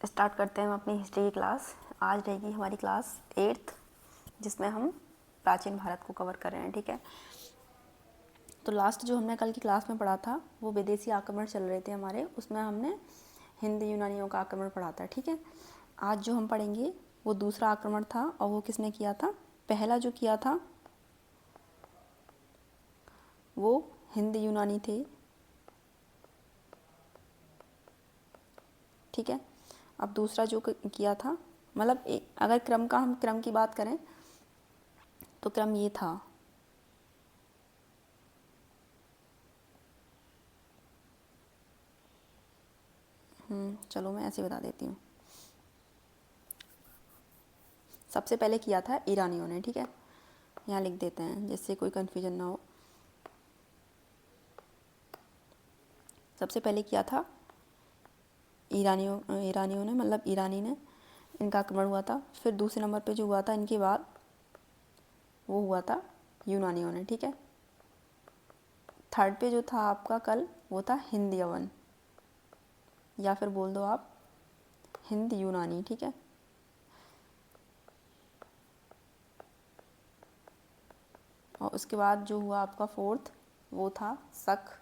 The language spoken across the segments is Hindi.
स्टार्ट करते हैं हम अपनी हिस्ट्री की क्लास। आज रहेगी हमारी क्लास 8th, जिसमें हम प्राचीन भारत को कवर कर रहे हैं। ठीक है, तो लास्ट जो हमने कल की क्लास में पढ़ा था वो विदेशी आक्रमण चल रहे थे हमारे, उसमें हमने हिंद यूनानियों का आक्रमण पढ़ा था। ठीक है, आज जो हम पढ़ेंगे वो दूसरा आक्रमण था, और वो किसने किया था? पहला जो किया था वो हिंद यूनानी थे। ठीक है, अब दूसरा जो किया था, मतलब अगर हम क्रम की बात करें तो क्रम ये था। चलो मैं ऐसे बता देती हूँ। सबसे पहले किया था ईरानियों ने। ठीक है, यहाँ लिख देते हैं जिससे कोई कन्फ्यूजन ना हो। सबसे पहले किया था ईरानियों ने, मतलब ईरानी ने, इनका आक्रमण हुआ था। फिर दूसरे नंबर पे जो हुआ था इनके बाद वो हुआ था यूनानियों ने। ठीक है, थर्ड पे जो था आपका कल वो था हिंद यवन, या फिर बोल दो आप हिंद यूनानी। ठीक है, और उसके बाद जो हुआ आपका फोर्थ वो था शक।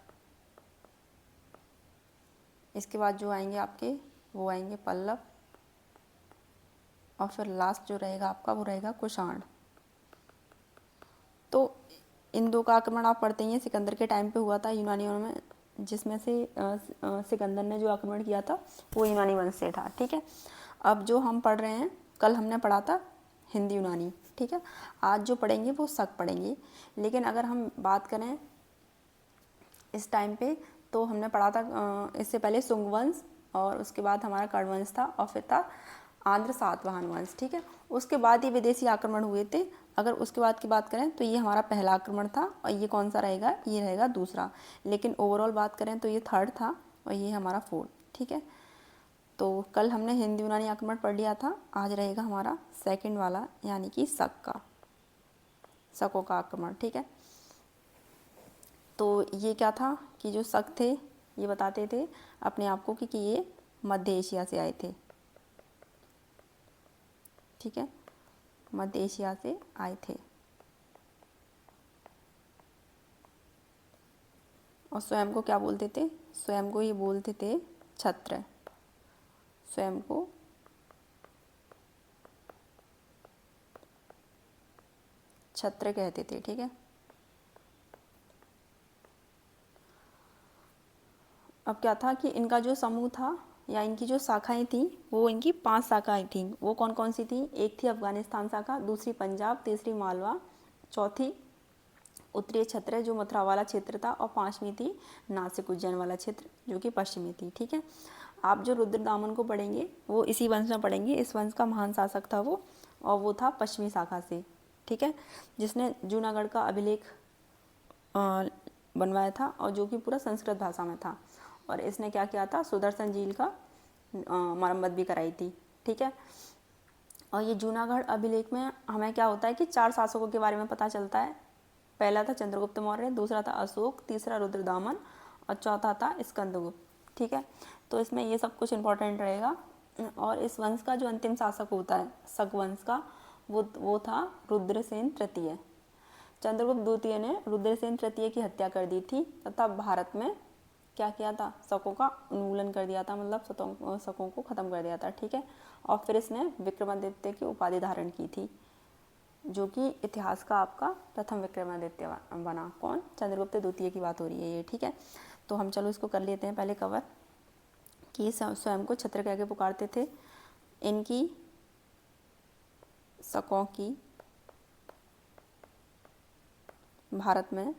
इसके बाद जो आएंगे आपके वो आएंगे पल्लव, और फिर लास्ट जो रहेगा आपका वो रहेगा कुषाण। तो इन दो का आक्रमण आप पढ़ते ही हैं, सिकंदर के टाइम पे हुआ था यूनानियों में, जिसमें से सिकंदर ने जो आक्रमण किया था वो यूनानी वंश से था। ठीक है, अब जो हम पढ़ रहे हैं, कल हमने पढ़ा था हिंद यूनानी। ठीक है, आज जो पढ़ेंगे वो शक पढ़ेंगे। लेकिन अगर हम बात करें इस टाइम पे, तो हमने पढ़ा था इससे पहले सुंग वंश, और उसके बाद हमारा कर्ण वंश था, और फिर था आंध्र सातवाहन वंश। ठीक है, उसके बाद ये विदेशी आक्रमण हुए थे। अगर उसके बाद की बात करें तो ये हमारा पहला आक्रमण था, और ये कौन सा रहेगा? ये रहेगा दूसरा। लेकिन ओवरऑल बात करें तो ये थर्ड था, और ये हमारा फोर्थ। ठीक है, तो कल हमने हिंद यूनानी आक्रमण पढ़ लिया था, आज रहेगा हमारा सेकंड वाला, यानी कि शकों का आक्रमण। ठीक है, तो ये क्या था कि जो शक थे ये बताते थे अपने आप को कि ये मध्य एशिया से आए थे। ठीक है, मध्य एशिया से आए थे, और स्वयं को क्या बोलते थे? स्वयं को ये बोलते थे क्षत्र। स्वयं को क्षत्र कहते थे। ठीक है, अब क्या था कि इनका जो समूह था या इनकी जो शाखाएं थी वो इनकी 5 शाखाएं थी। वो कौन कौन सी थी? एक थी अफगानिस्तान शाखा, दूसरी पंजाब, तीसरी मालवा, चौथी उत्तरी क्षत्र जो मथुरा वाला क्षेत्र था, और 5वीं थी नासिक उज्जैन वाला क्षेत्र जो कि पश्चिमी थी। ठीक है, आप जो रुद्रदामन को पढ़ेंगे वो इसी वंश में पढ़ेंगे। इस वंश का महान शासक था वो, और वो था पश्चिमी शाखा से। ठीक है, जिसने जूनागढ़ का अभिलेख बनवाया था, और जो कि पूरा संस्कृत भाषा में था। और इसने क्या किया था? सुदर्शन झील का मरम्मत भी कराई थी। ठीक है, और ये जूनागढ़ अभिलेख में हमें क्या होता है कि 4 शासकों के बारे में पता चलता है। पहला था चंद्रगुप्त मौर्य, दूसरा था अशोक, तीसरा रुद्रदामन, और चौथा था स्कंदगुप्त। ठीक है, तो इसमें ये सब कुछ इंपॉर्टेंट रहेगा। और इस वंश का जो अंतिम शासक होता है शक वंश का, वो था रुद्रसेन तृतीय। चंद्रगुप्त द्वितीय ने रुद्रसेन तृतीय की हत्या कर दी थी, तथा भारत में क्या किया था? शकों का उन्मूलन कर दिया था, मतलब शकों को खत्म कर दिया था। ठीक है, और फिर इसने विक्रमादित्य की उपाधि धारण की थी, जो कि इतिहास का आपका प्रथम विक्रमादित्य बना। कौन? चंद्रगुप्त द्वितीय की बात हो रही है ये। ठीक है, तो हम चलो इसको कर लेते हैं पहले कवर, कि स्वयं को क्षत्र कह के पुकारते थे। इनकी शकों की भारत में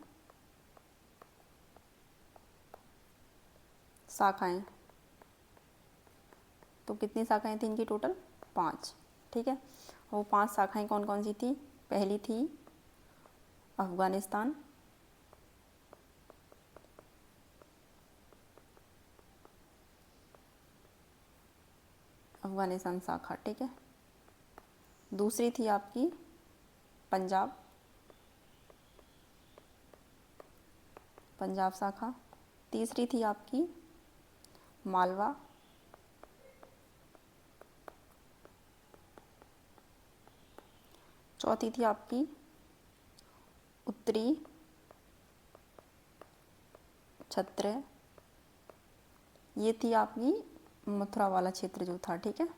शाखाएं, तो कितनी शाखाएं थी इनकी? टोटल 5। ठीक है, वो 5 शाखाएं कौन कौन सी थी? पहली थी अफगानिस्तान, अफगानिस्तान शाखा। ठीक है, दूसरी थी आपकी पंजाब, पंजाब शाखा। तीसरी थी आपकी मालवा, चौथी थी आपकी उत्तरी क्षत्रिय, ये थी आपकी मथुरा वाला क्षेत्र जो था, ठीक है,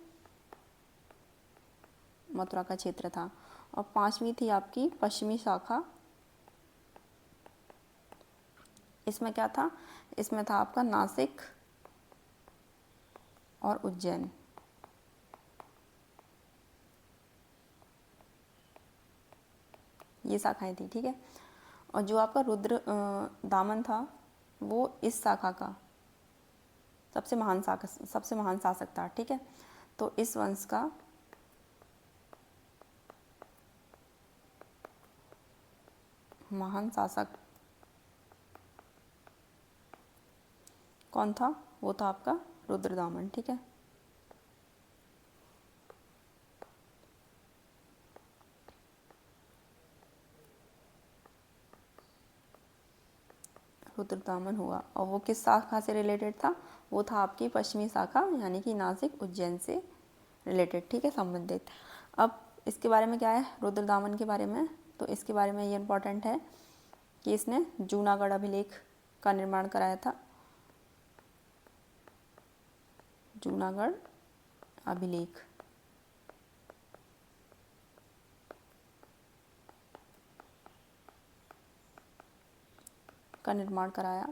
मथुरा का क्षेत्र था। और पांचवी थी आपकी पश्चिमी शाखा, इसमें क्या था, इसमें था आपका नासिक और उज्जैन। ये शाखाएं थी, ठीक है। और जो आपका रुद्र दामन था वो इस शाखा का सबसे महान शासक था, ठीक है। तो इस वंश का महान शासक कौन था, वो था आपका रुद्रदामन, ठीक है। रुद्रदामन हुआ, और वो किस शाखा से रिलेटेड था, वो था आपकी पश्चिमी शाखा यानी कि नासिक उज्जैन से रिलेटेड, ठीक है, संबंधित। अब इसके बारे में क्या है, रुद्रदामन के बारे में, तो इसके बारे में ये इम्पोर्टेंट है कि इसने जूनागढ़ अभिलेख का निर्माण कराया था। जूनागढ़ अभिलेख का निर्माण कराया,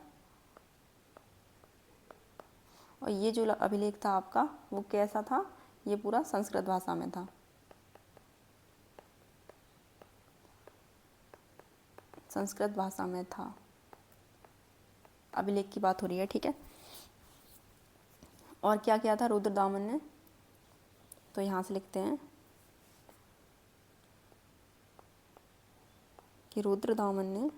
और ये जो अभिलेख था आपका वो कैसा था, ये पूरा संस्कृत भाषा में था, संस्कृत भाषा में था। अभिलेख की बात हो रही है, ठीक है। और क्या किया था रुद्रदामन ने, तो यहाँ से लिखते हैं कि रुद्रदामन ने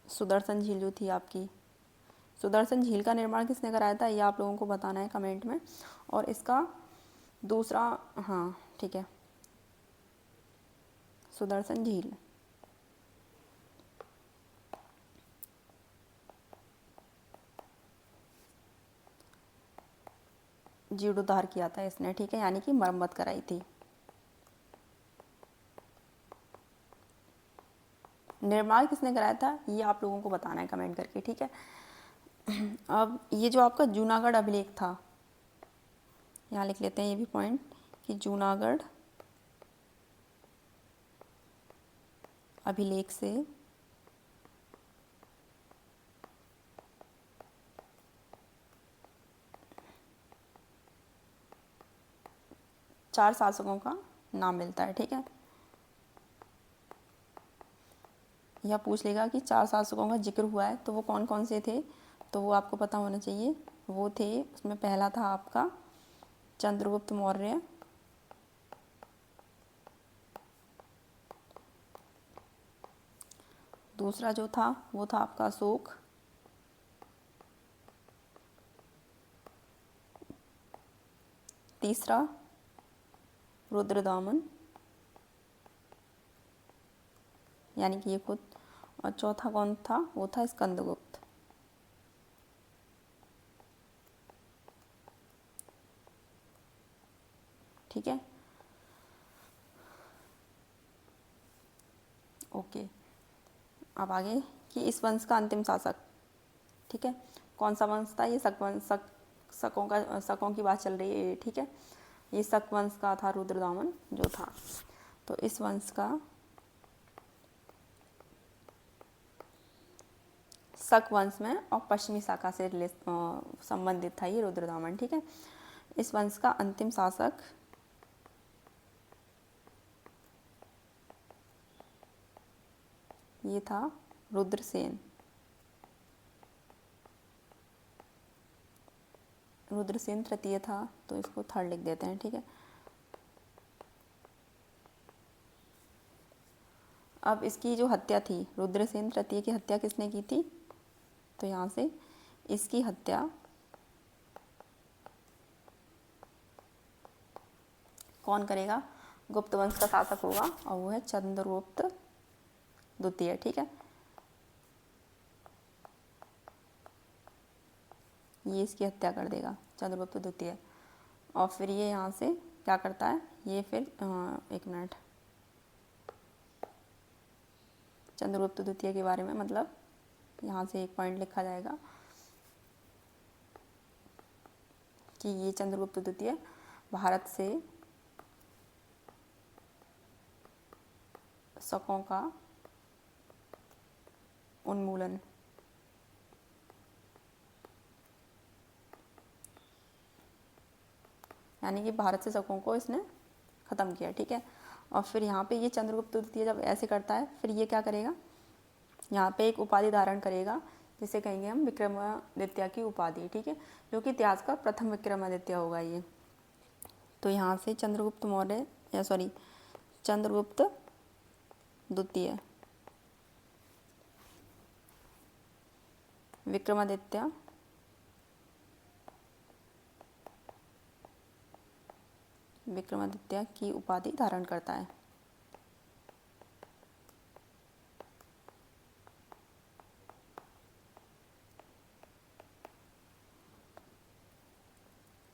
सुदर्शन झील जो थी आपकी, सुदर्शन झील का निर्माण किसने कराया था, ये आप लोगों को बताना है कमेंट में। और इसका दूसरा, हाँ ठीक है, सुदर्शन झील जीर्णोद्धार किया था इसने, ठीक है, यानी कि मरम्मत कराई थी। निर्माण किसने कराया था, ये आप लोगों को बताना है कमेंट करके, ठीक है। अब ये जो आपका जूनागढ़ अभिलेख था, यहाँ लिख लेते हैं ये भी पॉइंट कि जूनागढ़ अभिलेख से चार शासकों का नाम मिलता है, ठीक है। यह पूछ लेगा कि चार शासकों का जिक्र हुआ है तो वो कौन कौन से थे, तो वो आपको पता होना चाहिए। वो थे, उसमें पहला था आपका चंद्रगुप्त मौर्य, दूसरा जो था वो था आपका अशोक, तीसरा रुद्रदामन यानी कि ये खुद, और चौथा कौन था, वो था स्कंदगुप्त। ठीक है, ओके। अब आगे कि इस वंश का अंतिम शासक, ठीक है, कौन सा वंश था, ये शकों की बात चल रही है, ठीक है। ये शक वंश का था रुद्रदामन जो था। तो इस वंश का शक वंश में और पश्चिमी शाखा से संबंधित था ये रुद्रदामन, ठीक है। इस वंश का अंतिम शासक ये था रुद्रसेन। रुद्रसेन तृतीय था, तो इसको थर्ड लिख देते हैं, ठीक है। अब इसकी जो हत्या थी, रुद्रसेन तृतीय की हत्या किसने की थी, तो यहाँ से इसकी हत्या कौन करेगा, गुप्त वंश का शासक होगा, और वो है चंद्रगुप्त द्वितीय, ठीक है। ये इसकी हत्या कर देगा, चंद्रगुप्त द्वितीय। और फिर ये यहाँ से क्या करता है ये फिर एक मिनट, चंद्रगुप्त द्वितीय के बारे में, मतलब यहाँ से एक पॉइंट लिखा जाएगा कि ये चंद्रगुप्त द्वितीय भारत से शकों का उन्मूलन, यानी कि भारत से शकों को इसने ख़त्म किया। ठीक है, और फिर यहाँ पे ये चंद्रगुप्त द्वितीय जब ऐसे करता है फिर ये क्या करेगा, यहाँ पे एक उपाधि धारण करेगा जिसे कहेंगे हम विक्रमादित्य की उपाधि। ठीक है, जो कि इतिहास का प्रथम विक्रमादित्य होगा ये। तो यहाँ से चंद्रगुप्त मौर्य या सॉरी चंद्रगुप्त द्वितीय विक्रमादित्य की उपाधि धारण करता है।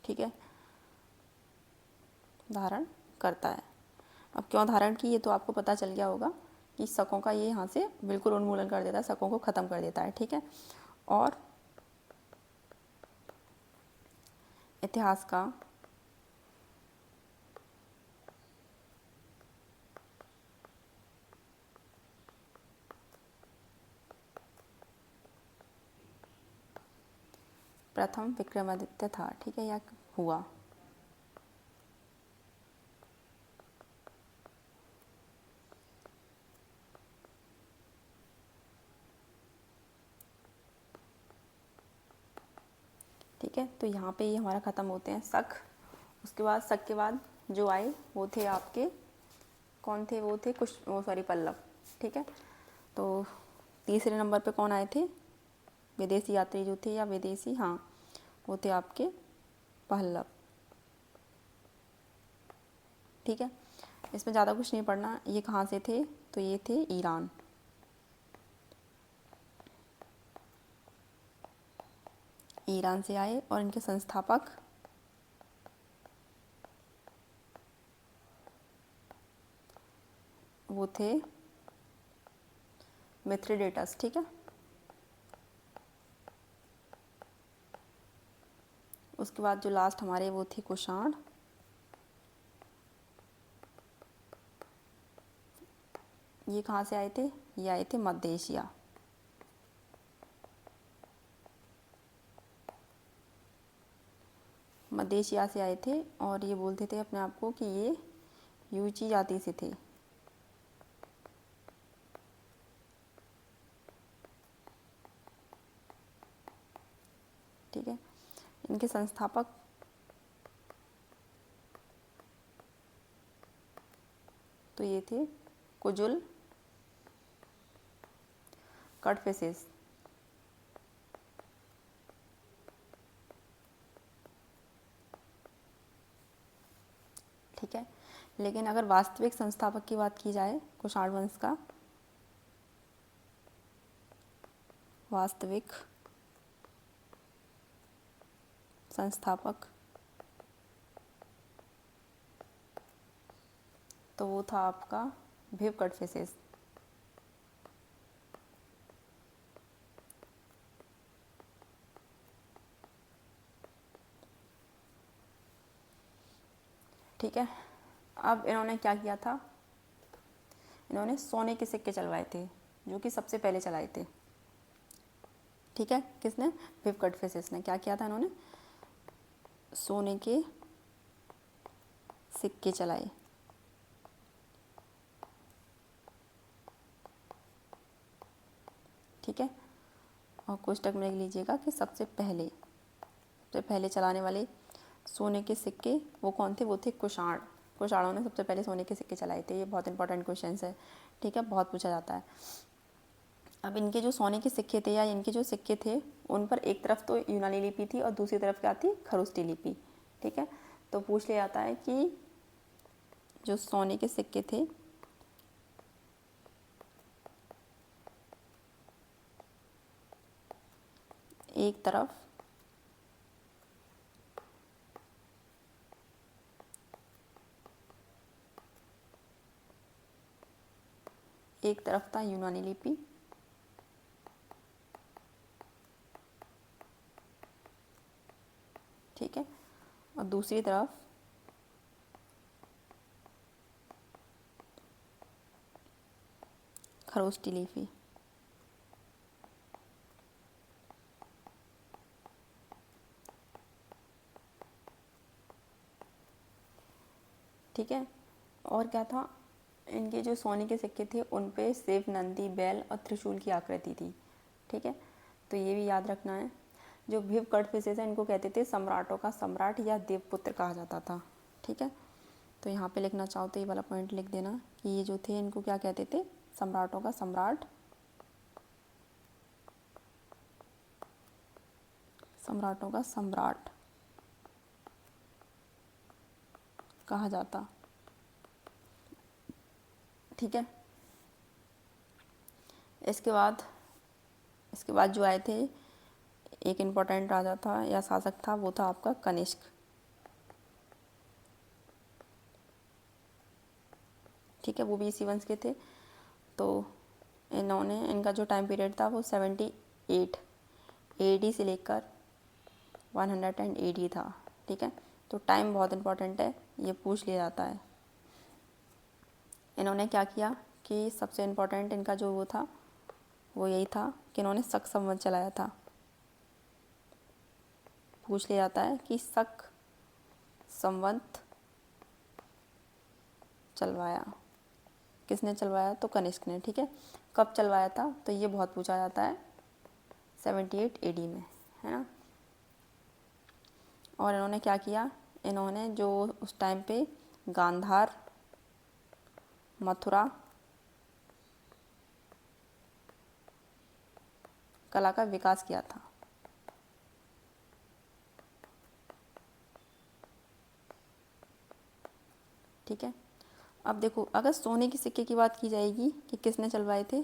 ठीक है, धारण करता है। अब क्यों धारण की ये तो आपको पता चल गया होगा कि शकों का ये यहाँ से बिल्कुल उन्मूलन कर देता है, शकों को ख़त्म कर देता है। ठीक है, और इतिहास का प्रथम विक्रमादित्य था। ठीक है, या हुआ। ठीक है, तो यहाँ पे ये हमारा ख़त्म होते हैं शक। उसके बाद शक के बाद जो आए वो थे आपके, कौन थे, वो थे पल्लव। ठीक है, तो तीसरे नंबर पे कौन आए थे, विदेशी यात्री जो थे, या विदेशी, हाँ वो थे आपके पल्लव। ठीक है, इसमें ज़्यादा कुछ नहीं पढ़ना। ये कहाँ से थे, तो ये थे ईरान। ईरान से आए और इनके संस्थापक वो थे मिथ्रिडेटस। ठीक है, उसके बाद जो लास्ट हमारे वो थे कुषाण। ये कहाँ से आए थे, ये आए थे मध्य एशिया। मध्य एशिया से आए थे और ये बोलते थे अपने आप को कि ये यूची जाति से थे। ठीक है, इनके संस्थापक तो ये थे कुजुल कड़फिसेस। ठीक है, लेकिन अगर वास्तविक संस्थापक की बात की जाए कुषाण वंश का, वास्तविक संस्थापक तो वो था आपका भिव कड़फिसेस। ठीक है, अब इन्होंने क्या किया था, इन्होंने सोने के सिक्के चलवाए थे, जो कि सबसे पहले चलाए थे। ठीक है, किसने, भिव कड़फिसेस ने क्या किया था, इन्होंने सोने के सिक्के चलाए। ठीक है, और कोष्टक में लिख लीजिएगा कि सबसे पहले चलाने वाले सोने के सिक्के वो कौन थे, वो थे कुषाण। कुषाणों ने सबसे पहले सोने के सिक्के चलाए थे। ये बहुत इंपॉर्टेंट क्वेश्चन है। ठीक है, बहुत पूछा जाता है। अब इनके जो सोने के सिक्के थे या इनके जो सिक्के थे उन पर एक तरफ तो यूनानी लिपि थी और दूसरी तरफ क्या थी, खरुष्टी लिपि। ठीक है, तो पूछ लिया जाता है कि जो सोने के सिक्के थे एक तरफ एक तरफ था यूनानी लिपि, ठीक है, और दूसरी तरफ खरोष्टी लिपि। ठीक है, और क्या था, इनके जो सोने के सिक्के थे उन पे शिव, नंदी, बैल और त्रिशूल की आकृति थी। ठीक है, तो ये भी याद रखना है। जो भिव कड़फिसेस है इनको कहते थे सम्राटों का सम्राट या देवपुत्र कहा जाता था। ठीक है, तो यहाँ पे लिखना चाहो तो ये वाला पॉइंट लिख देना कि ये जो थे इनको क्या कहते थे, सम्राटों का सम्राट, सम्राटों का सम्राट कहा जाता। ठीक है, इसके बाद जो आए थे, एक इम्पोर्टेंट राजा था या शासक था, वो था आपका कनिष्क। ठीक है, वो भी इसी वंश के थे। तो इनका जो टाइम पीरियड था वो 78 AD से लेकर 110 AD था। ठीक है, तो टाइम बहुत इम्पोर्टेंट है, ये पूछ लिया जाता है। इन्होंने क्या किया कि सबसे इम्पोर्टेंट इनका जो वो था वो यही था कि इन्होंने शक संवत चलाया था। पूछ लिया जाता है कि शक संवत चलवाया किसने चलवाया, तो कनिष्क ने। ठीक है, कब चलवाया था, तो ये बहुत पूछा जाता है, 78 AD में, है ना। और इन्होंने क्या किया, इन्होंने जो उस टाइम पे गांधार, मथुरा कला का विकास किया था। ठीक है, अब देखो, अगर सोने के सिक्के की बात की जाएगी कि किसने चलवाए थे,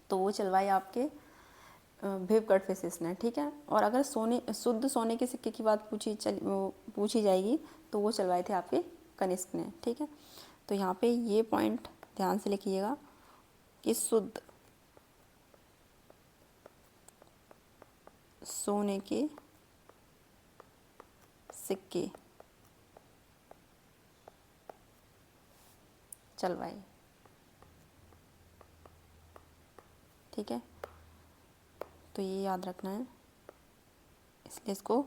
तो वो चलवाए आपके भिव कड़फिसेस ने। ठीक है, और अगर शुद्ध सोने के सिक्के की बात पूछी जाएगी तो वो चलवाए थे आपके कनिष्क ने। ठीक है, तो यहाँ पे ये पॉइंट ध्यान से लिखिएगा कि शुद्ध सोने के सिक्के चलवाए। ठीक है, तो ये याद रखना है, इसलिए इसको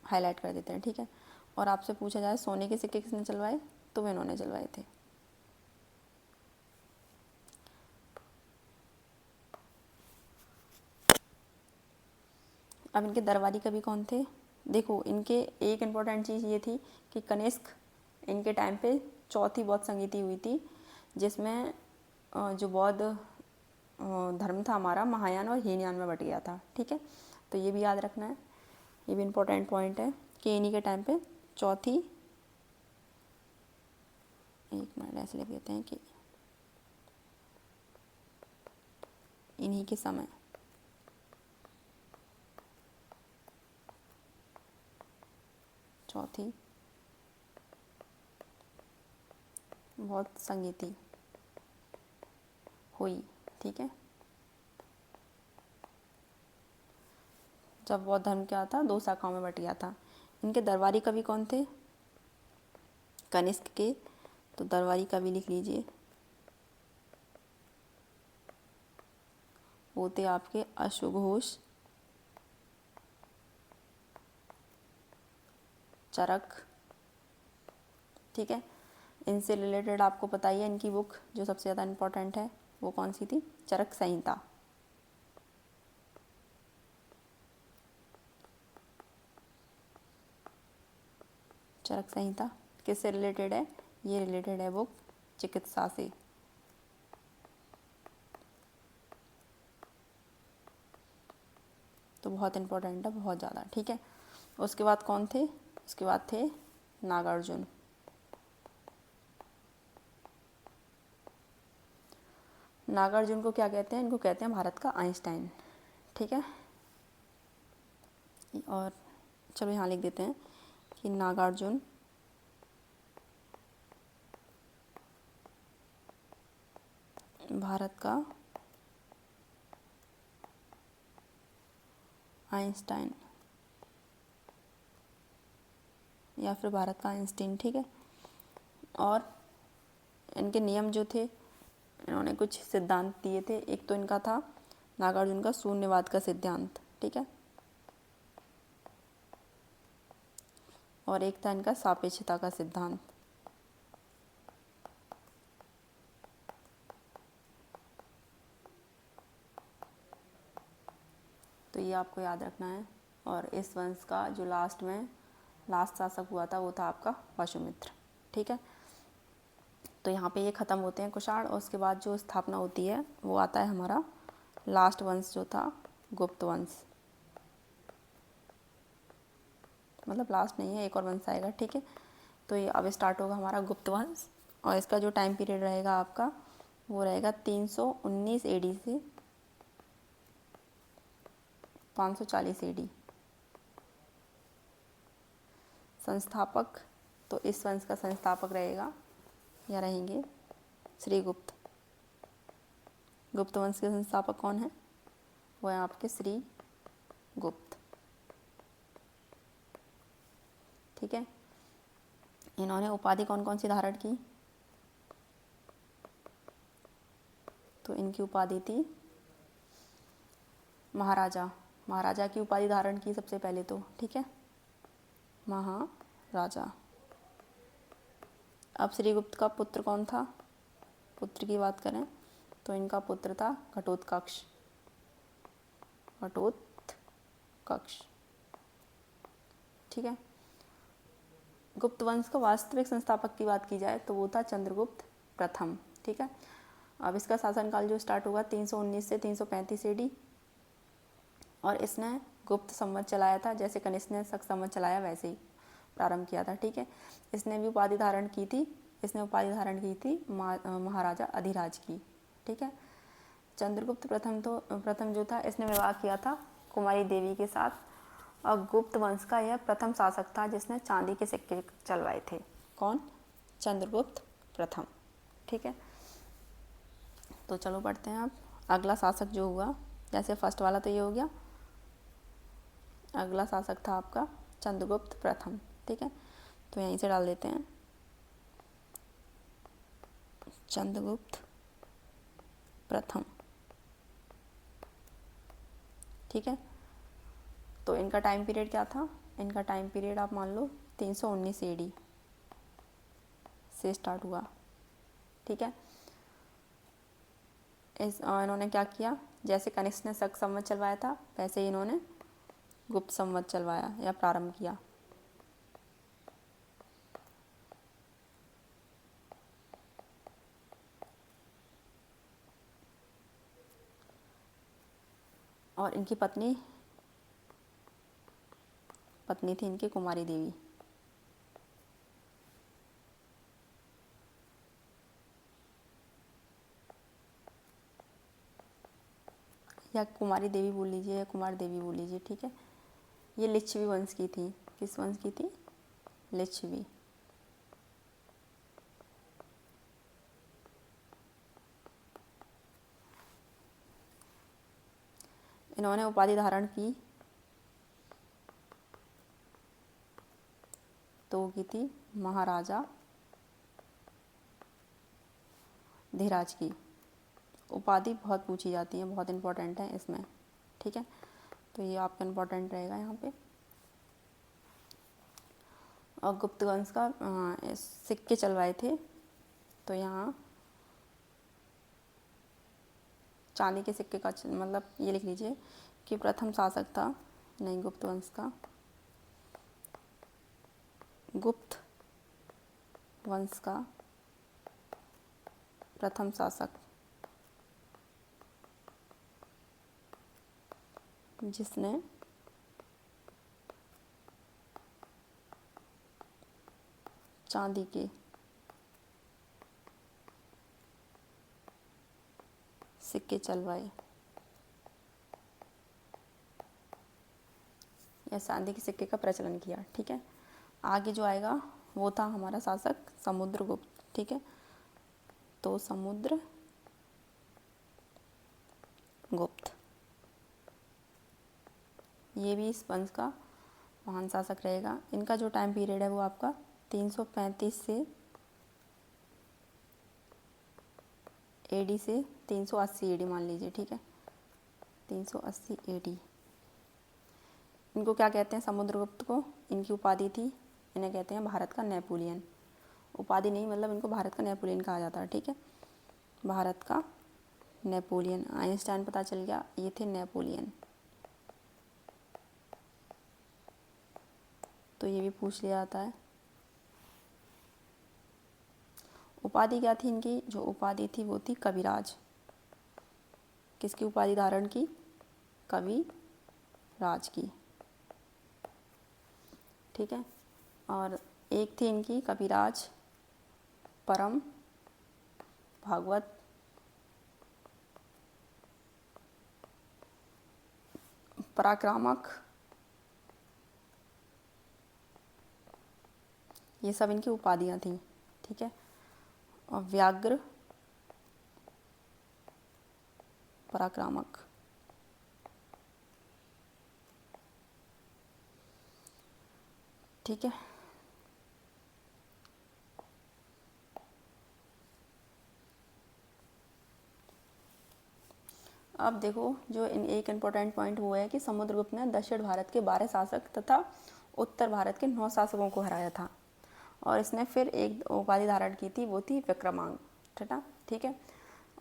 हाईलाइट कर देते हैं। ठीक है, और आपसे पूछा जाए सोने के सिक्के किसने चलवाए, तो वे इन्होंने चलवाए थे। अब इनके दरबारी कवि कौन थे, देखो, इनके एक इम्पॉर्टेंट चीज़ ये थी कि कनिष्क इनके टाइम पे चौथी बौद्ध संगीति हुई थी, जिसमें जो बौद्ध धर्म था हमारा महायान और हीनयान में बट गया था। ठीक है, तो ये भी याद रखना है, ये भी इम्पोर्टेंट पॉइंट है कि इन्हीं के टाइम पे चौथी, एक मिनट ऐसे लिख देते हैं कि इन्हीं के समय चौथी बौद्ध संगीति हुई। ठीक है, जब बौद्ध धर्म क्या था, दो शाखाओं में बट गया था। इनके दरबारी कवि कौन थे, कनिष्क के, तो दरबारी कवि लिख लीजिए, वो थे आपके अश्वघोष, चरक। ठीक है, इनसे रिलेटेड आपको पता ही है, इनकी बुक जो सबसे ज़्यादा इम्पोर्टेंट है वो कौन सी थी, चरक संहिता। चरक संहिता किससे रिलेटेड है, ये रिलेटेड है बुक चिकित्सा से। तो बहुत इम्पोर्टेंट है, बहुत ज़्यादा। ठीक है, उसके बाद कौन थे, उसके बाद थे नागार्जुन। नागार्जुन को क्या कहते हैं, इनको कहते हैं भारत का आइंस्टाइन। ठीक है, और चलो यहाँ लिख देते हैं कि नागार्जुन भारत का आइंस्टाइन या फिर भारत का आइंस्टीन, ठीक है। और इनके नियम जो थे, इन्होंने कुछ सिद्धांत दिए थे। एक तो इनका था नागार्जुन का शून्यवाद का सिद्धांत, ठीक है, और एक था इनका सापेक्षता का सिद्धांत। तो ये आपको याद रखना है। और इस वंश का जो लास्ट शासक हुआ था वो था आपका वसुमित्र, ठीक है। तो यहाँ पे ये ख़त्म होते हैं कुषाण, और उसके बाद जो स्थापना होती है वो आता है हमारा लास्ट वंश जो था गुप्त वंश। मतलब लास्ट नहीं है, एक और वंश आएगा, ठीक है। तो ये अब स्टार्ट होगा हमारा गुप्त वंश, और इसका जो टाइम पीरियड रहेगा आपका वो रहेगा 319 AD से 540 AD। संस्थापक, तो इस वंश का संस्थापक रहेगा या रहेंगे श्री गुप्त। गुप्त वंश के संस्थापक कौन है? वो है आपके श्री गुप्त, ठीक है। इन्होंने उपाधि कौन कौन सी धारण की? तो इनकी उपाधि थी महाराजा। महाराजा की उपाधि धारण की सबसे पहले तो, ठीक है, महाराजा। अब श्रीगुप्त का पुत्र कौन था? पुत्र की बात करें तो इनका पुत्र था घटोत्कच। घटोत्कच, ठीक है। गुप्त वंश का वास्तविक संस्थापक की बात की जाए तो वो था चंद्रगुप्त प्रथम, ठीक है। अब इसका शासनकाल जो स्टार्ट हुआ 319 से 335 AD, और इसने गुप्त संवत चलाया था। जैसे कनिष्क ने शक संवत चलाया वैसे ही प्रारंभ किया था, ठीक है। इसने भी उपाधि धारण की थी, इसने उपाधि धारण की थी महाराजा अधिराज की, ठीक है। चंद्रगुप्त प्रथम जो था, इसने विवाह किया था कुमारी देवी के साथ, और गुप्त वंश का यह प्रथम शासक था जिसने चांदी के सिक्के चलवाए थे। कौन? चंद्रगुप्त प्रथम, ठीक है। तो चलो पढ़ते हैं अब अगला शासक जो हुआ। जैसे फर्स्ट वाला तो ये हो गया, अगला शासक था आपका चंद्रगुप्त प्रथम, ठीक है। तो यहीं से डाल देते हैं चंद्रगुप्त प्रथम, ठीक है। तो इनका टाइम पीरियड क्या था? इनका टाइम पीरियड आप मान लो 319 AD से स्टार्ट हुआ, ठीक है। इन्होंने क्या किया? जैसे कनिष्क ने शक संवत चलवाया था वैसे ही इन्होंने गुप्त संवत चलवाया या प्रारंभ किया। और इनकी पत्नी थी इनकी कुमारी देवी। या कुमारी देवी बोल लीजिए या कुमार देवी बोल लीजिए, ठीक है। ये लिच्छवी वंश की थी। किस वंश की थी? लिच्छवी। इन्होंने उपाधि धारण की तो की थी महाराजा धीराज की। उपाधि बहुत पूछी जाती है, बहुत इंपॉर्टेंट है इसमें, ठीक है। तो ये आपका इंपॉर्टेंट रहेगा यहाँ पे। और गुप्त वंश का सिक्के चलवाए थे, तो यहाँ चांदी के सिक्के का मतलब ये लिख लीजिए कि प्रथम शासक था, नहीं गुप्त वंश का, गुप्त वंश का प्रथम शासक जिसने चांदी के सिक्के चलवाए या चांदी के सिक्के का प्रचलन किया, ठीक है। आगे जो आएगा वो था हमारा शासक समुद्रगुप्त, ठीक है। तो समुद्रगुप्त गुप्त, ये भी इस वंश का महान शासक रहेगा। इनका जो टाइम पीरियड है वो आपका 335 से एडी से 380 एडी मान लीजिए, ठीक है, 380 एडी। इनको क्या कहते हैं, समुद्रगुप्त को इनकी उपाधि थी, इन्हें कहते हैं भारत का नेपोलियन। उपाधि नहीं, मतलब इनको भारत का नेपोलियन कहा जाता है, ठीक है, भारत का नेपोलियन। आइंस्टाइन पता चल गया, ये थे नेपोलियन। तो ये भी पूछ लिया जाता है। उपाधि क्या थी इनकी, जो उपाधि थी वो थी कविराज। किसकी उपाधि धारण की, कवि राज की, ठीक है। और एक थी इनकी कविराज परम भागवत पराक्रामक, ये सब इनकी उपाधियां थी, ठीक है। और व्याघ्र पराक्रामक, ठीक है। अब देखो जो एक इम्पोर्टेंट पॉइंट वो है कि समुद्रगुप्त ने दक्षिण भारत के 12 शासक तथा उत्तर भारत के 9 शासकों को हराया था। और इसने फिर एक उपाधि धारण की थी, वो थी विक्रमांक, ठीक है।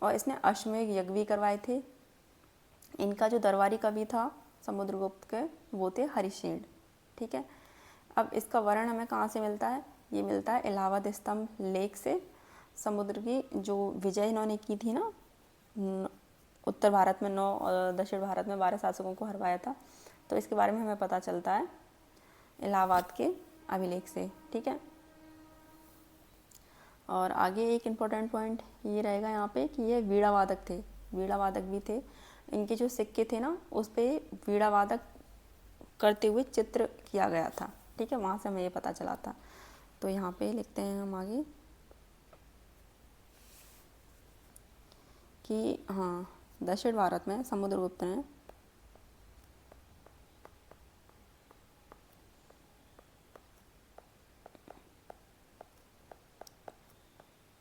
और इसने अश्वमेध यज्ञ भी करवाए थे। इनका जो दरबारी कवि था समुद्रगुप्त के, वो थे हरिश्चंद्र, ठीक है। अब इसका वर्णन हमें कहाँ से मिलता है, ये मिलता है इलाहाबाद स्तंभ लेख से। समुद्र की जो विजय इन्होंने की थी ना, उत्तर भारत में 9 और दक्षिण भारत में 12 शासकों को हरवाया था, तो इसके बारे में हमें पता चलता है इलाहाबाद के अभिलेख से, ठीक है। और आगे एक इम्पोर्टेंट पॉइंट ये रहेगा यहाँ पे कि ये वीणा वादक थे, वीणा वादक भी थे। इनके जो सिक्के थे ना, उस पर वीणा वादक करते हुए चित्र किया गया था, ठीक है, वहाँ से हमें ये पता चला था। तो यहाँ पे लिखते हैं हम आगे कि हाँ, दक्षिण भारत में समुद्रगुप्त ने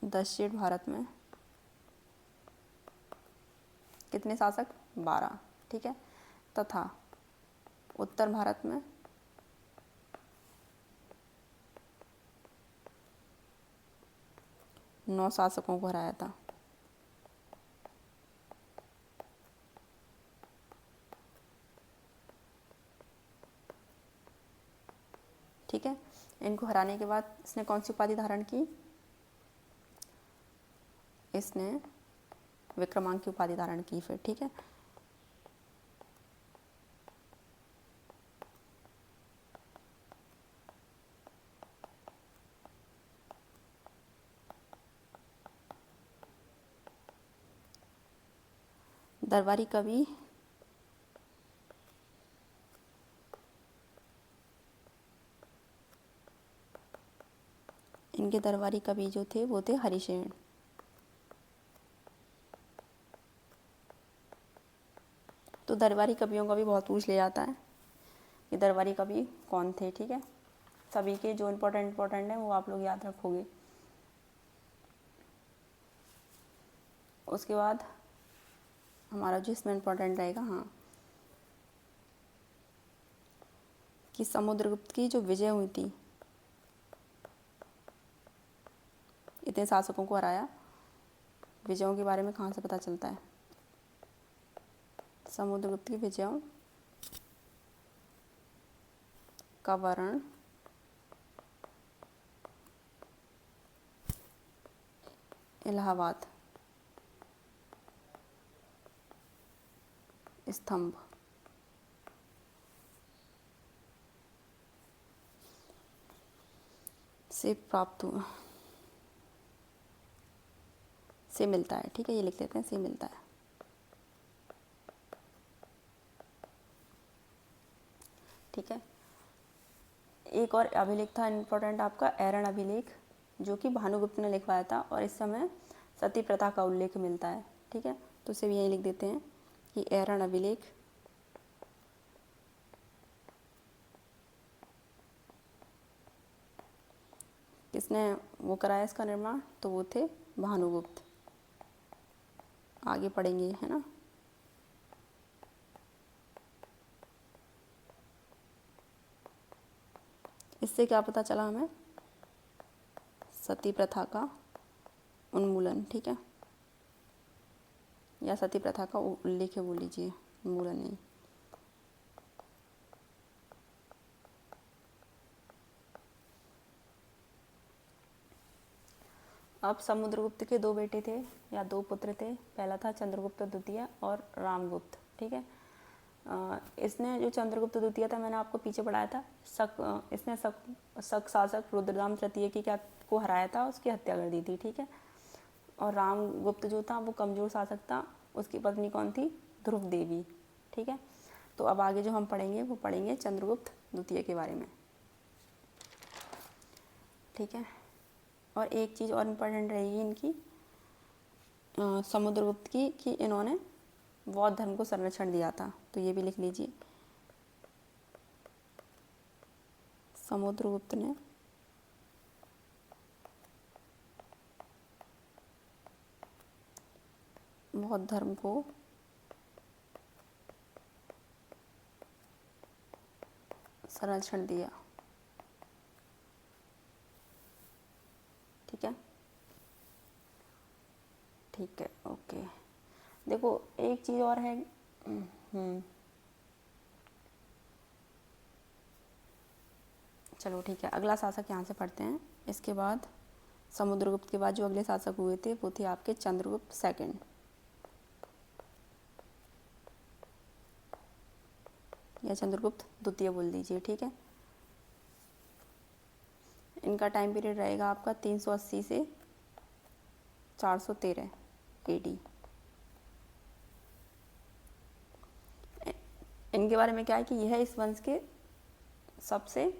दक्षिण भारत में कितने शासक, 12, ठीक है, तथा उत्तर भारत में 9 शासकों को हराया था। ठीक है, इनको हराने के बाद इसने कौन सी उपाधि धारण की, इसने विक्रमांक की उपाधि धारण की फिर, ठीक है। दरबारी कवि इनके दरबारी कवि जो थे वो थे हरिश्चंद्र। तो दरबारी कवियों का भी बहुत पूछ लिया जाता है कि दरबारी कवि कौन थे, ठीक है। सभी के जो इम्पोर्टेंट हैं वो आप लोग याद रखोगे। उसके बाद हमारा जो इसमें इम्पोर्टेंट रहेगा, हाँ, कि समुद्रगुप्त की जो विजय हुई थी, इतने शासकों को हराया, विजयों के बारे में कहाँ से पता चलता है, समुद्रगुप्त की विजयों का वर्णन इलाहाबाद स्तंभ से प्राप्त हुआ, से मिलता है, ठीक है, ये लिख लेते हैं, से मिलता है, ठीक है। एक और अभिलेख था इम्पोर्टेंट आपका, ऐरण अभिलेख, जो कि भानुगुप्त ने लिखवाया था, और इस समय सती प्रथा का उल्लेख मिलता है, ठीक है। तो उसे भी यही लिख देते हैं ये ऐरन अभिलेख किसने वो कराया इसका निर्माण, तो वो थे भानुगुप्त। आगे पढ़ेंगे, है ना। इससे क्या पता चला हमें, सती प्रथा का उन्मूलन, ठीक है, या सती प्रथा का उल्लेख बोल लीजिए, उन्मूलन नहीं। अब समुद्रगुप्त के दो बेटे थे या दो पुत्र थे। पहला था चंद्रगुप्त द्वितीय और रामगुप्त, ठीक है। इसने जो चंद्रगुप्त द्वितीय था, मैंने आपको पीछे पढ़ाया था, इसने शक शासक रुद्रदाम तृतीय की क्या को हराया था, उसकी हत्या कर दी थी, ठीक है। और रामगुप्त जो था वो कमज़ोर शासक था, उसकी पत्नी कौन थी, ध्रुव देवी, ठीक है। तो अब आगे जो हम पढ़ेंगे वो पढ़ेंगे चंद्रगुप्त द्वितीय के बारे में, ठीक है। और एक चीज़ और इम्पोर्टेंट रहेगी इनकी, समुद्रगुप्त की, कि इन्होंने बौद्ध धर्म को संरक्षण दिया था, तो ये भी लिख लीजिए। समुद्रगुप्त ने बौद्ध धर्म को संरक्षण दिया, ठीक है, ठीक है, ओके। देखो एक चीज़ और है, चलो ठीक है, अगला शासक यहाँ से पढ़ते हैं। इसके बाद समुद्रगुप्त के बाद जो अगले शासक हुए थे वो थे आपके चंद्रगुप्त सेकंड, या चंद्रगुप्त द्वितीय बोल दीजिए, ठीक है। इनका टाइम पीरियड रहेगा आपका 380 से 413 AD। इनके बारे में क्या है कि यह इस वंश के सबसे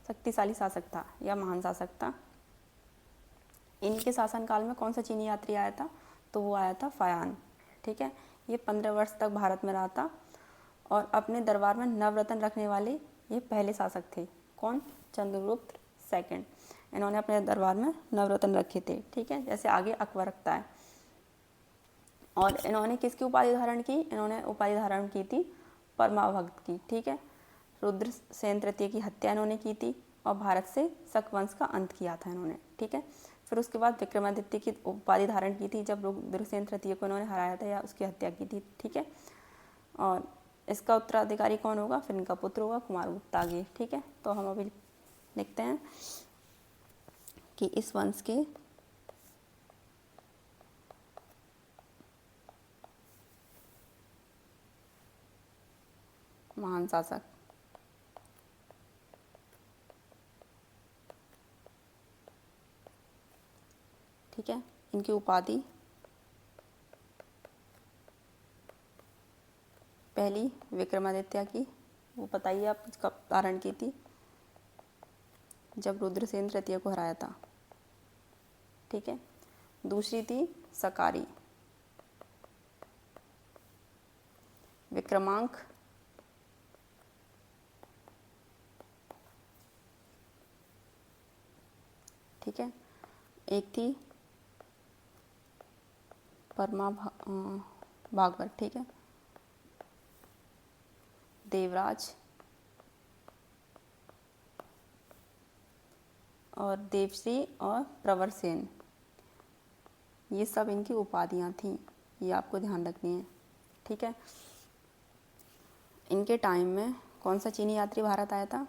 शक्तिशाली शासक था या महान शासक था। इनके शासनकाल में कौन सा चीनी यात्री आया था, तो वो आया था फायान, ठीक है। ये 15 वर्ष तक भारत में रहा था और अपने दरबार में नवरत्न रखने वाले ये पहले शासक थे। कौन, चंद्रगुप्त सेकंड। इन्होंने अपने दरबार में नवरत्न रखे थे, ठीक है, जैसे आगे अकबर रखता है। और इन्होंने किसकी उपाधि धारण की, इन्होंने उपाधि धारण की थी परमाभक्त की, ठीक है। रुद्रसेन तृतीय की हत्या इन्होंने की थी और भारत से शक वंश का अंत किया था इन्होंने, ठीक है। फिर उसके बाद विक्रमादित्य की उपाधि धारण की थी जब रुद्रसेन तृतीय को इन्होंने हराया था या उसकी हत्या की थी, ठीक है। और इसका उत्तराधिकारी कौन होगा, फिर इनका पुत्र होगा कुमारगुप्त आगे, ठीक है। तो हम अभी लिखते हैं कि इस वंश के महान शासक, ठीक है। इनकी उपाधि पहली विक्रमादित्य की, वो बताइए आप कब धारण की थी, जब रुद्रसेन तृतीय को हराया था, ठीक है। दूसरी थी सकारी, विक्रमांक ठीक है। एक थी भागवत, ठीक है। देवराज और देवश्री और प्रवरसेन, ये सब इनकी उपाधियाँ थीं, ये आपको ध्यान रखनी है, ठीक है। इनके टाइम में कौन सा चीनी यात्री भारत आया था,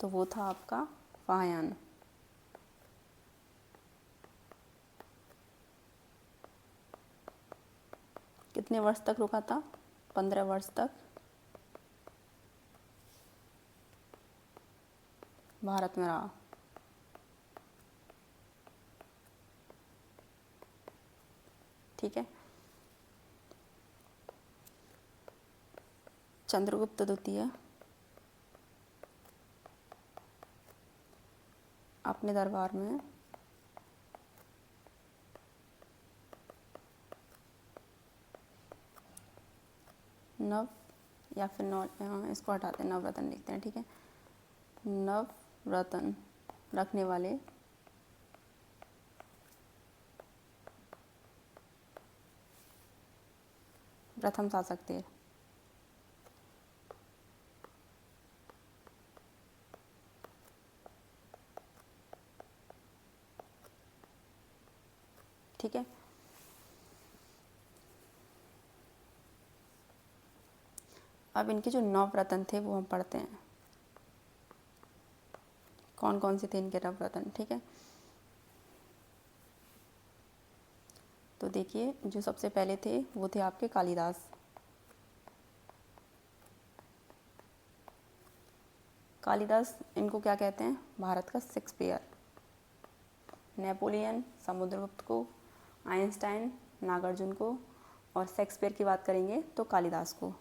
तो वो था आपका फाहयान। कितने वर्ष तक रुका था, 15 वर्ष तक भारत में रहा, ठीक है। चंद्रगुप्त द्वितीय अपने दरबार में नव या फिर इसको हटाते हैं, नवरत्न लिखते हैं, ठीक है। नवरत्न रखने वाले प्रथम शासक थे। ठीक है। अब इनके जो नवरत्न थे वो हम पढ़ते हैं, कौन कौन से थे इनके नवरत्न, ठीक है। तो देखिए, जो सबसे पहले थे वो थे आपके कालिदास। कालिदास इनको क्या कहते हैं, भारत का शेक्सपियर। नेपोलियन समुद्रगुप्त को, आइंस्टाइन नागार्जुन को, और शेक्सपियर की बात करेंगे तो कालिदास को।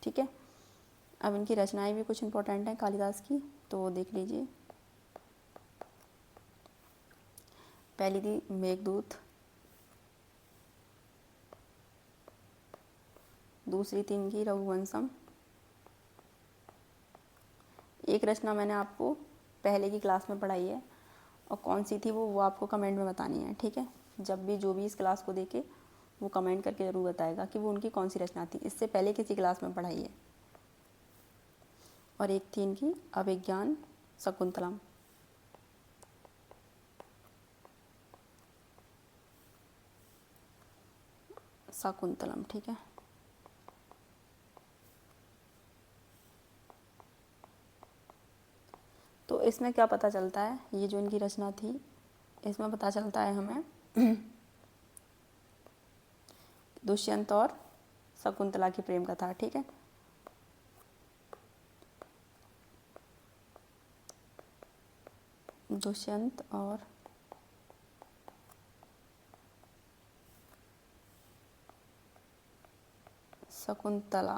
ठीक है। अब इनकी रचनाएं भी कुछ इम्पोर्टेंट हैं कालिदास की, तो वो देख लीजिए। पहली थी मेघदूत, दूसरी थी इनकी रघुवंशम। एक रचना मैंने आपको पहले की क्लास में पढ़ाई है, और कौन सी थी वो आपको कमेंट में बतानी है, ठीक है। जब भी जो भी इस क्लास को देखे वो कमेंट करके ज़रूर बताएगा कि वो उनकी कौन सी रचना थी, इससे पहले किसी क्लास में पढ़ाई है। और एक थी इनकी अभिज्ञान शकुंतलम। शकुंतलम, ठीक है। तो इसमें क्या पता चलता है, ये जो इनकी रचना थी इसमें पता चलता है हमें दुष्यंत और शकुंतला की प्रेम कथा, ठीक है। दुष्यंत और शकुंतला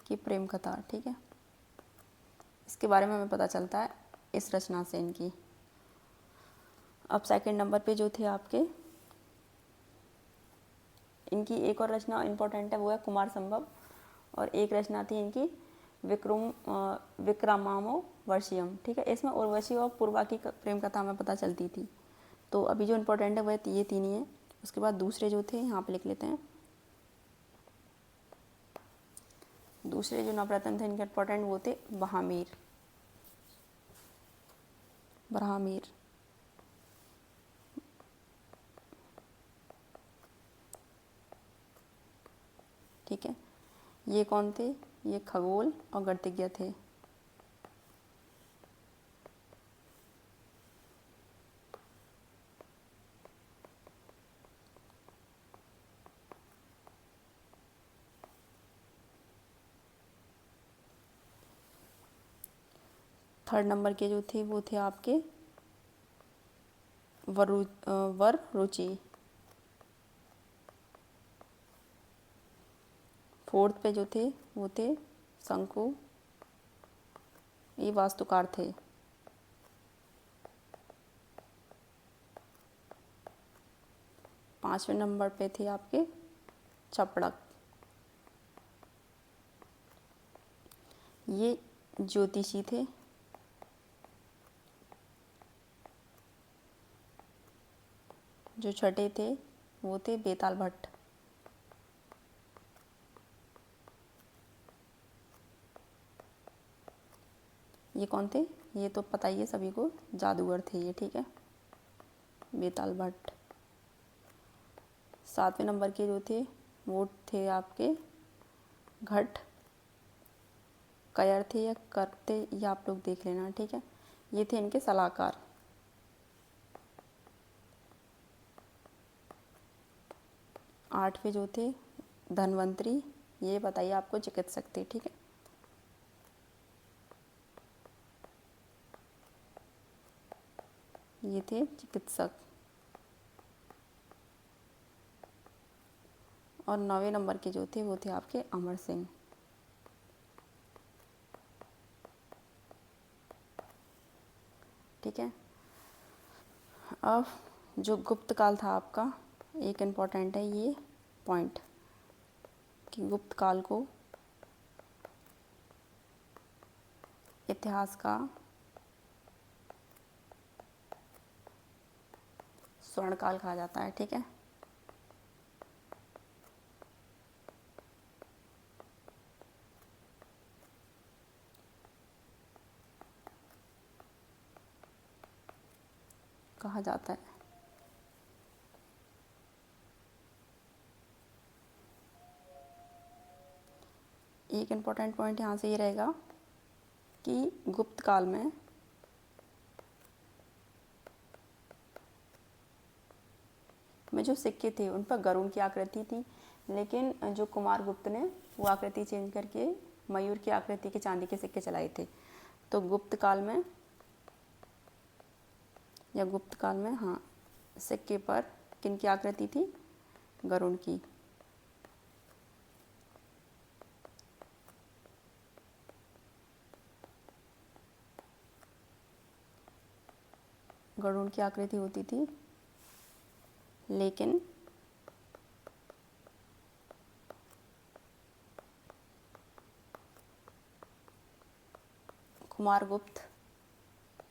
की प्रेम कथा, ठीक है। इसके बारे में हमें पता चलता है इस रचना से इनकी। अब सेकंड नंबर पे जो थे आपके, इनकी एक और रचना इम्पोर्टेंट है, वो है कुमार संभव। और एक रचना थी इनकी विक्रमामो वर्षियम, ठीक है। इसमें उर्वशी और पूर्वा की प्रेम कथा हमें पता चलती थी। तो अभी जो इम्पोर्टेंट है वह ये तीन ही है। उसके बाद दूसरे जो थे यहाँ पे लिख लेते हैं। दूसरे जो नवरत्न थे इनके इम्पोर्टेंट वो थे बहामीर, ब्राह्मीर, ठीक है। ये कौन थे, ये खगोल और गणितज्ञ थे। थर्ड नंबर के जो थे वो थे आपके वर रुचि। फोर्थ पे जो थे वो थे शंकु, ये वास्तुकार थे। पांचवें नंबर पे थे आपके चपड़क, ये ज्योतिषी थे। जो छठे थे वो थे बेताल भट्ट। ये कौन थे, ये तो पता ही है सभी को, जादूगर थे ये, ठीक है, बेताल भट्ट। सातवें नंबर के जो थे वो थे आपके घट कयर थे या करते, ये आप लोग देख लेना, ठीक है। ये थे इनके सलाहकार। आठवें जो थे धन्वंतरी, ये बताइए आपको चिकित्सक थे, ठीक है। ये थे चिकित्सक। और 9वें नंबर के जो थे वो थे आपके अमर सिंह। ठीक है। अब जो गुप्त काल था आपका, एक इम्पॉर्टेंट है ये पॉइंट कि गुप्त काल को इतिहास का स्वर्ण काल कहा जाता है, ठीक है। कहा जाता है। एक इम्पॉर्टेंट पॉइंट यहाँ से ये रहेगा कि गुप्त काल में जो सिक्के थे उन पर गरुड़ की आकृति थी, लेकिन जो कुमार गुप्त ने वो आकृति चेंज करके मयूर की आकृति के चांदी के सिक्के चलाए थे। तो गुप्त काल में हाँ, सिक्के पर किन की आकृति थी? गरुड़ की। गरुड़ की आकृति होती थी, लेकिन कुमारगुप्त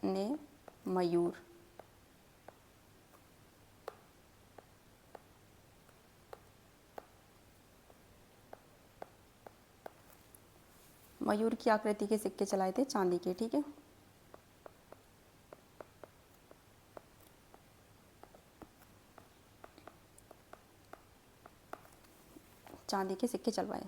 ने मयूर की आकृति के सिक्के चलाए थे चांदी के, ठीक है। चांदी के सिक्के चलवाए।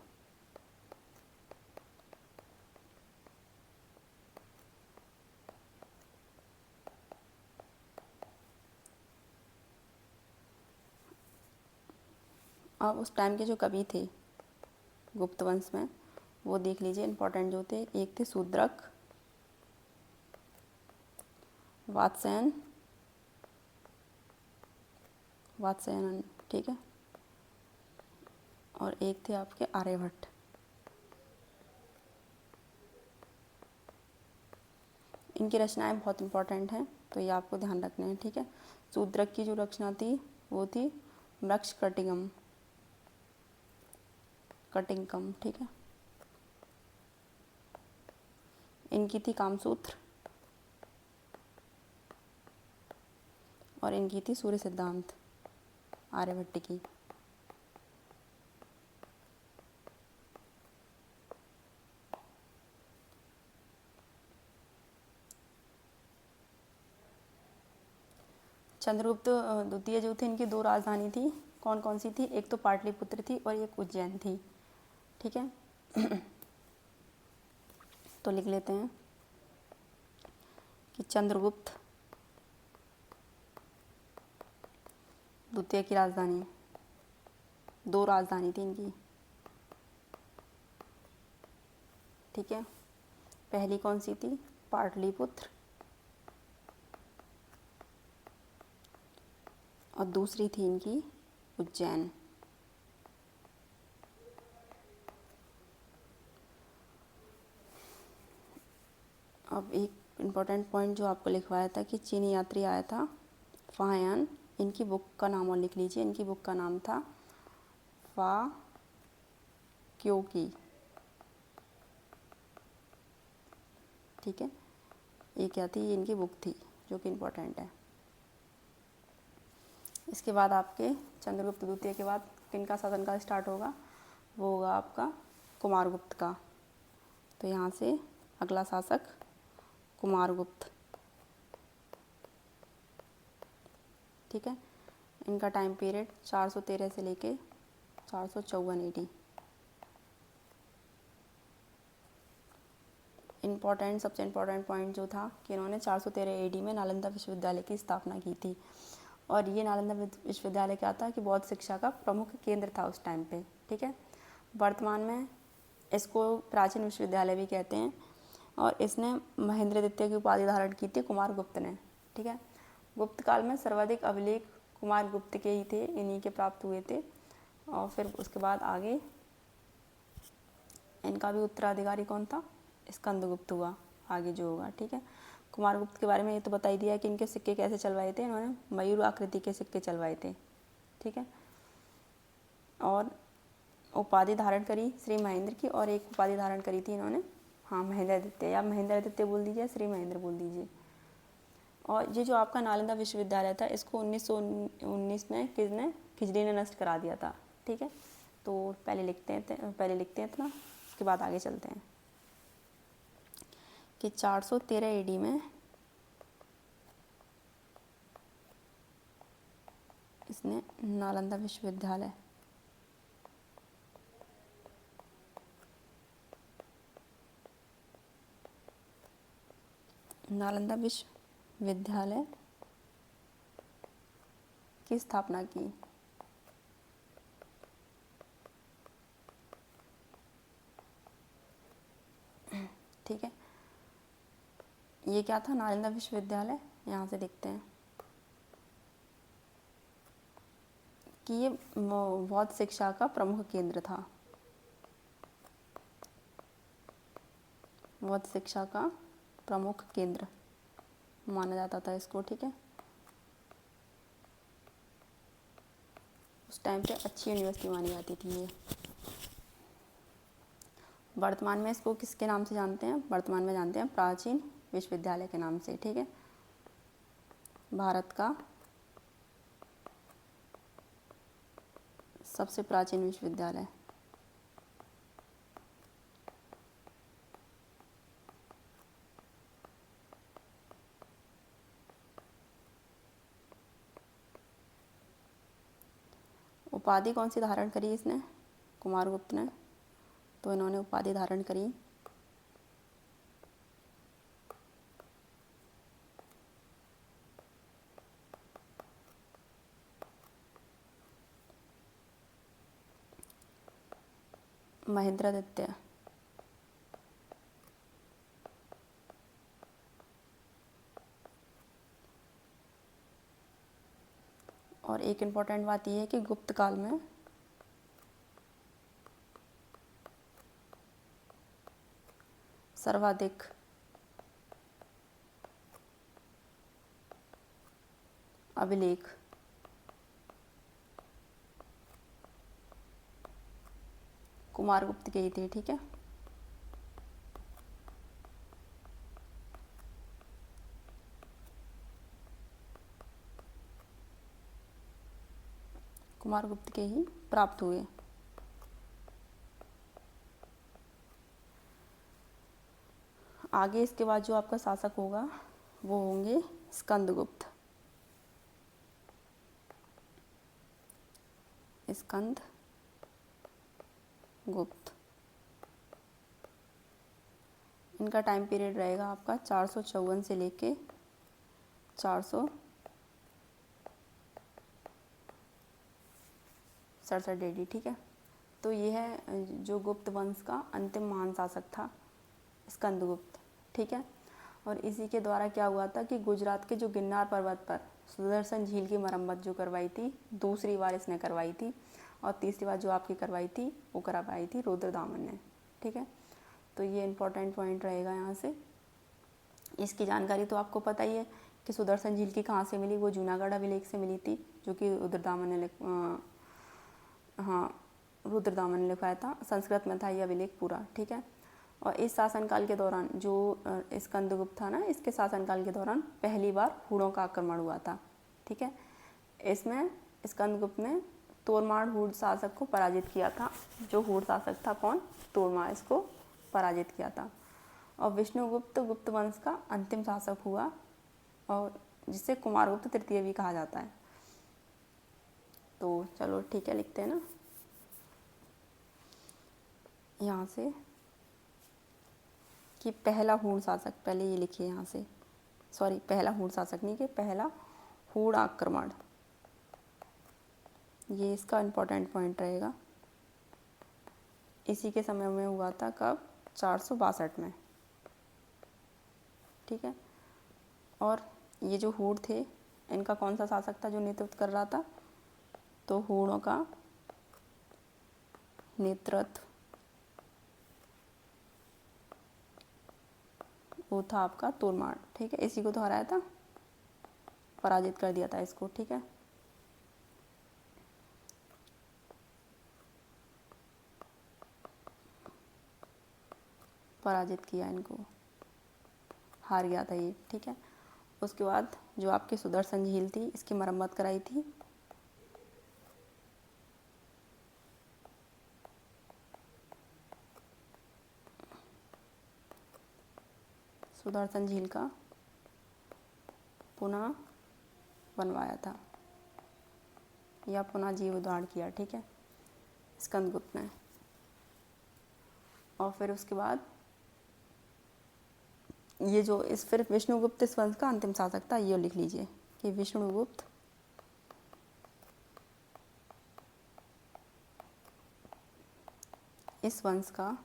अब उस टाइम के जो कवि थे गुप्त वंश में, वो देख लीजिए इम्पोर्टेंट जो थे। एक थे शूद्रक, वात्स्यायन, ठीक है। और एक थे आपके आर्यभट्ट। इनकी रचनाएं बहुत इंपॉर्टेंट हैं, तो ये आपको ध्यान रखने हैं, ठीक है। शूद्रक की जो रचना थी वो थी वृक्ष कटिंगम, ठीक है। इनकी थी कामसूत्र और इनकी थी सूर्य सिद्धांत, आर्यभट्ट की। चंद्रगुप्त द्वितीय जो थे, इनकी दो राजधानी थी। कौन कौन सी थी? एक तो पाटलिपुत्र थी और एक उज्जैन थी, ठीक है। तो लिख लेते हैं कि चंद्रगुप्त द्वितीय की राजधानी, दो राजधानी थी इनकी, ठीक है। पहली कौन सी थी? पाटलिपुत्र, और दूसरी थी इनकी उज्जैन। अब एक इम्पॉर्टेंट पॉइंट जो आपको लिखवाया था कि चीनी यात्री आया था फाहियान, इनकी बुक का नाम और लिख लीजिए। इनकी बुक का नाम था फा क्योंकि, ठीक है। ये क्या थी? ये इनकी बुक थी जो कि इम्पोर्टेंट है। इसके बाद आपके चंद्रगुप्त द्वितीय के बाद किनका शासनकाल स्टार्ट होगा? वो होगा आपका कुमारगुप्त का। तो यहाँ से अगला शासक कुमारगुप्त, ठीक है। इनका टाइम पीरियड 413 से लेके 454 AD। सबसे इम्पोर्टेंट पॉइंट जो था कि इन्होंने 413 AD में नालंदा विश्वविद्यालय की स्थापना की थी। और ये नालंदा विश्वविद्यालय क्या था कि बौद्ध शिक्षा का प्रमुख केंद्र था उस टाइम पे, ठीक है। वर्तमान में इसको प्राचीन विश्वविद्यालय भी कहते हैं। और इसने महेंद्र द्वितीय की उपाधि धारण की थी कुमारगुप्त ने, ठीक है। गुप्त काल में सर्वाधिक अभिलेख कुमारगुप्त के ही थे, इन्हीं के प्राप्त हुए थे। और फिर उसके बाद आगे इनका भी उत्तराधिकारी कौन था? स्कंदगुप्त हुआ आगे जो होगा, ठीक है। कुमारगुप्त के बारे में ये तो बता ही दिया कि इनके सिक्के कैसे चलवाए थे, इन्होंने मयूर आकृति के सिक्के चलवाए थे, ठीक है। और उपाधि धारण करी श्री महेंद्र की, और एक उपाधि धारण करी थी इन्होंने, हाँ, महेंद्रादित्य, या महेंद्रादित्य बोल दीजिए, श्री महेंद्र बोल दीजिए। और ये जो आपका नालंदा विश्वविद्यालय था, इसको 1919 में किसने, खिजरी ने नष्ट करा दिया था, ठीक है। तो पहले लिखते हैं इतना, उसके बाद आगे चलते हैं कि 413 AD में इसने नालंदा विश्वविद्यालय की स्थापना की। ठीक है, ये क्या था, नालंदा विश्वविद्यालय, यहाँ से देखते हैं कि ये बौद्ध शिक्षा का प्रमुख केंद्र था, बौद्ध शिक्षा का प्रमुख केंद्र माना जाता था इसको, ठीक है। उस टाइम पे अच्छी यूनिवर्सिटी मानी जाती थी ये। वर्तमान में इसको किसके नाम से जानते हैं, वर्तमान में जानते हैं प्राचीन विश्वविद्यालय के नाम से, ठीक है। भारत का सबसे प्राचीन विश्वविद्यालय, उपाधि कौन सी धारण करी इसने, कुमारगुप्त ने, तो इन्होंने उपाधि धारण करी महेंद्रादित्य। और एक इम्पॉर्टेंट बात यह है कि गुप्त काल में सर्वाधिक अभिलेख कुमारगुप्त के ही थे, ठीक है। कुमारगुप्त के ही प्राप्त हुए। आगे इसके बाद जो आपका शासक होगा वो होंगे स्कंदगुप्त, स्कंदगुप्त। इनका टाइम पीरियड रहेगा आपका 454 से लेके 467 AD, ठीक है। तो ये है जो गुप्त वंश का अंतिम महान शासक था, स्कंदगुप्त, ठीक है। और इसी के द्वारा क्या हुआ था कि गुजरात के जो गिरनार पर्वत पर सुदर्शन झील की मरम्मत जो करवाई थी, दूसरी बार इसने करवाई थी, और तीसरी बार जो आपकी करवाई थी वो करवाई थी रुद्रदामन ने, ठीक है। तो ये इम्पोर्टेंट पॉइंट रहेगा यहाँ से। इसकी जानकारी तो आपको पता ही है कि सुदर्शन झील की कहाँ से मिली, वो जूनागढ़ अभिलेख से मिली थी, जो कि रुद्रदामन ने रुद्रदामन ने लिखवाया था, संस्कृत में था ये अभिलेख पूरा, ठीक है। और इस शासनकाल के दौरान जो स्कंदगुप्त था ना, इसके शासनकाल के दौरान पहली बार हूणों का आक्रमण हुआ था, ठीक है। इसमें स्कंदगुप्त ने तोरमाड़ हूण शासक को पराजित किया था। जो हूण शासक था कौन, तोरमाड़, इसको पराजित किया था। और विष्णुगुप्त गुप्त वंश का अंतिम शासक हुआ, और जिसे कुमारगुप्त तृतीय भी कहा जाता है। तो चलो ठीक है, लिखते हैं ना यहाँ से कि पहला हूण शासक, पहले ये लिखिए यहाँ से, सॉरी पहला हूण शासक नहीं, कि पहला हूण आक्रमण, ये इसका इम्पोर्टेंट पॉइंट रहेगा। इसी के समय में हुआ था, कब, 462 में, ठीक है। और ये जो हूण थे, इनका कौन सा शासक था जो नेतृत्व कर रहा था, तो हूणों का नेतृत्व वो था आपका तोरमाड़, ठीक है। इसी को तो हराया था, पराजित कर दिया था इसको, ठीक है। पराजित किया इनको, हार गया था ये, ठीक है। उसके बाद जो आपकी सुदर्शन झील थी, इसकी मरम्मत कराई थी। सुदर्शन झील का पुनः बनवाया था या पुनः जीर्णोद्धार किया, ठीक है, स्कंदगुप्त ने। और फिर उसके बाद ये जो इस फिर विष्णुगुप्त इस वंश का अंतिम शासक था, ये लिख लीजिए कि विष्णुगुप्त इस वंश का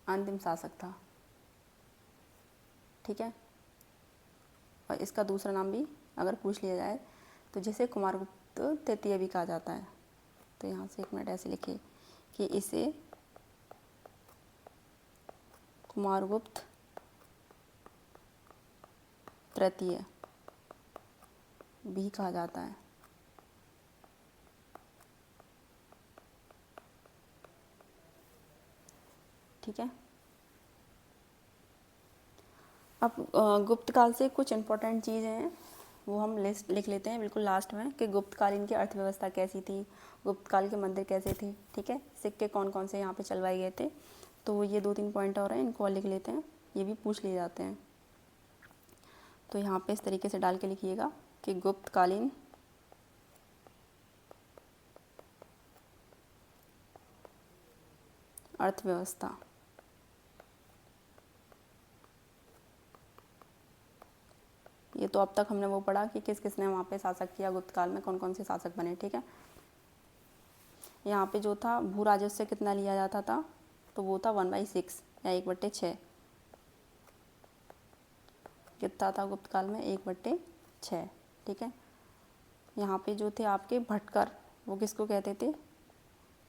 अंतिम शासक था, ठीक है। और इसका दूसरा नाम भी अगर पूछ लिया जाए तो जिसे कुमारगुप्त तृतीय भी कहा जाता है, तो यहाँ से 1 मिनट ऐसे लिखिए कि इसे कुमारगुप्त तृतीय भी कहा जाता है, ठीक है। अब गुप्त काल से कुछ इम्पोर्टेंट चीज़ें हैं, वो हम लिस्ट लिख लेते हैं बिल्कुल लास्ट में, कि गुप्त कालीन की अर्थव्यवस्था कैसी थी, गुप्त काल के मंदिर कैसे थे, ठीक है। सिक्के कौन कौन से यहाँ पे चलवाए गए थे। तो ये 2-3 पॉइंट और हैं, इनको और लिख लेते हैं, ये भी पूछ लिए जाते हैं। तो यहाँ पे इस तरीके से डाल के लिखिएगा कि गुप्त कालीन अर्थव्यवस्था। ये तो अब तक हमने वो पढ़ा कि किस किसने वहाँ पे शासक किया, गुप्त काल में कौन कौन से शासक बने, ठीक है। यहाँ पे जो था भू राजस्व कितना लिया जाता था, तो वो था 1/6 या 1/6। कितना था गुप्त काल में, 1/6, ठीक है। यहाँ पे जो थे आपके भटकर, वो किसको कहते थे,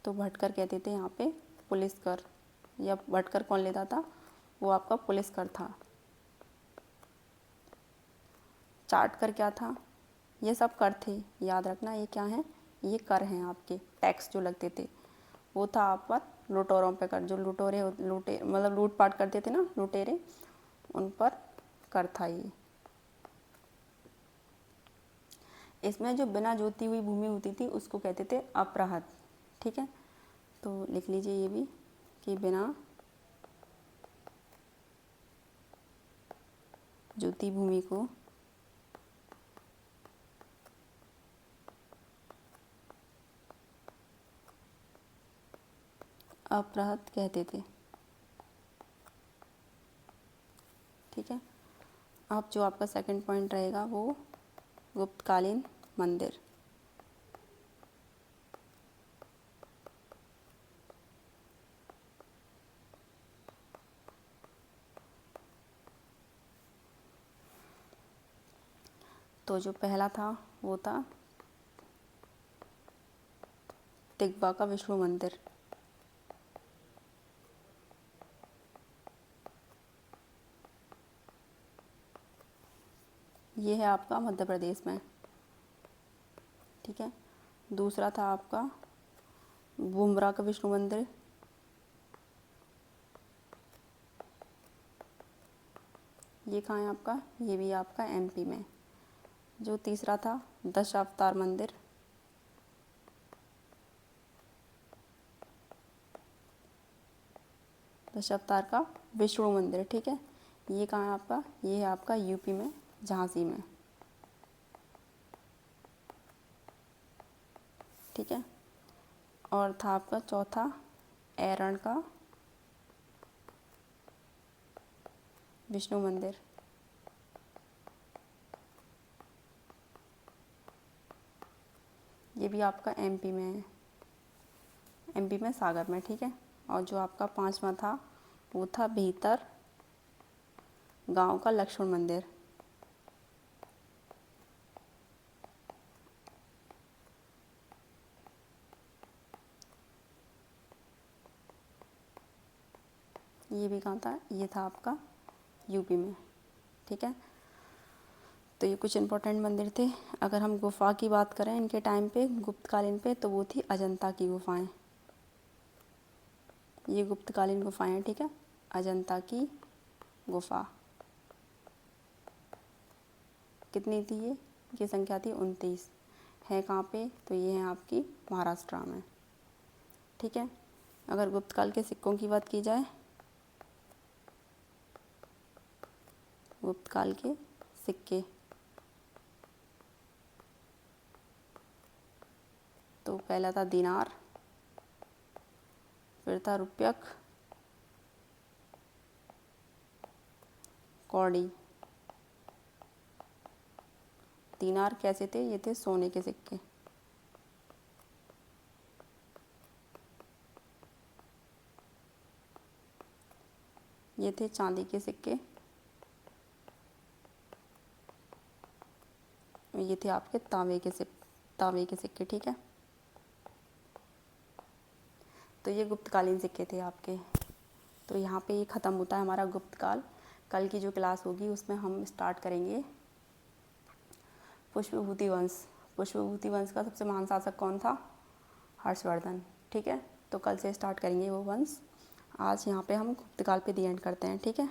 तो भटकर कहते थे यहाँ पे पुलिस कर, या भटकर कौन लेता था, वो आपका पुलिस कर था। चार्ट कर क्या था, ये सब कर थे, याद रखना ये क्या है, ये कर हैं आपके, टैक्स जो लगते थे। वो था आप पर लुटेरों पे कर, जो लूटे मतलब लूटपाट करते थे ना लुटेरे, उन पर कर था ये। इसमें जो बिना जोती हुई भूमि होती थी उसको कहते थे अपराहत, ठीक है। तो लिख लीजिए ये भी कि बिना जोती भूमि को अपराहत कहते थे, ठीक है। अब जो आपका सेकंड पॉइंट रहेगा वो गुप्तकालीन मंदिर। तो जो पहला था वो था तिगवा का विष्णु मंदिर। ये है आपका मध्य प्रदेश में, ठीक है। दूसरा था आपका बुमरा का विष्णु मंदिर, ये कहाँ है आपका, ये भी आपका एमपी में। जो तीसरा था दशावतार मंदिर, दशावतार का विष्णु मंदिर, ठीक है। ये कहाँ है आपका, ये है आपका यूपी में, झांसी में, ठीक है। और था आपका चौथा एरण का विष्णु मंदिर, ये भी आपका एमपी में है, एमपी में सागर में, ठीक है। और जो आपका पांचवा था वो था भीतर गांव का लक्ष्मण मंदिर, ये भी कहाँ था, ये था आपका यूपी में, ठीक है। तो ये कुछ इम्पोर्टेंट मंदिर थे। अगर हम गुफ़ा की बात करें इनके टाइम पे, गुप्तकालीन पे, तो वो थी अजंता की गुफ़ाएं। ये गुप्तकालीन गुफ़ाएं हैं, ठीक है, अजंता की गुफ़ा। कितनी थी ये संख्या थी 29। है कहाँ पे, तो ये है आपकी महाराष्ट्र में, ठीक है। अगर गुप्तकाल के सिक्कों की बात की जाए, गुप्तकाल के सिक्के, तो पहला था दिनार, फिर था रुपयक, कौड़ी। दिनार कैसे थे, ये थे सोने के सिक्के, ये थे चांदी के सिक्के, ये थे आपके तांबे के सिक्के, ठीक है। तो ये गुप्तकालीन सिक्के थे आपके। तो यहाँ पे ये ख़त्म होता है हमारा गुप्तकाल। कल की जो क्लास होगी उसमें हम स्टार्ट करेंगे पुष्पभूति वंश। पुष्पभूति वंश का सबसे महान शासक कौन था, हर्षवर्धन, ठीक है। तो कल से स्टार्ट करेंगे वो वंश। आज यहाँ पे हम गुप्तकाल पे दी एंड करते हैं, ठीक है।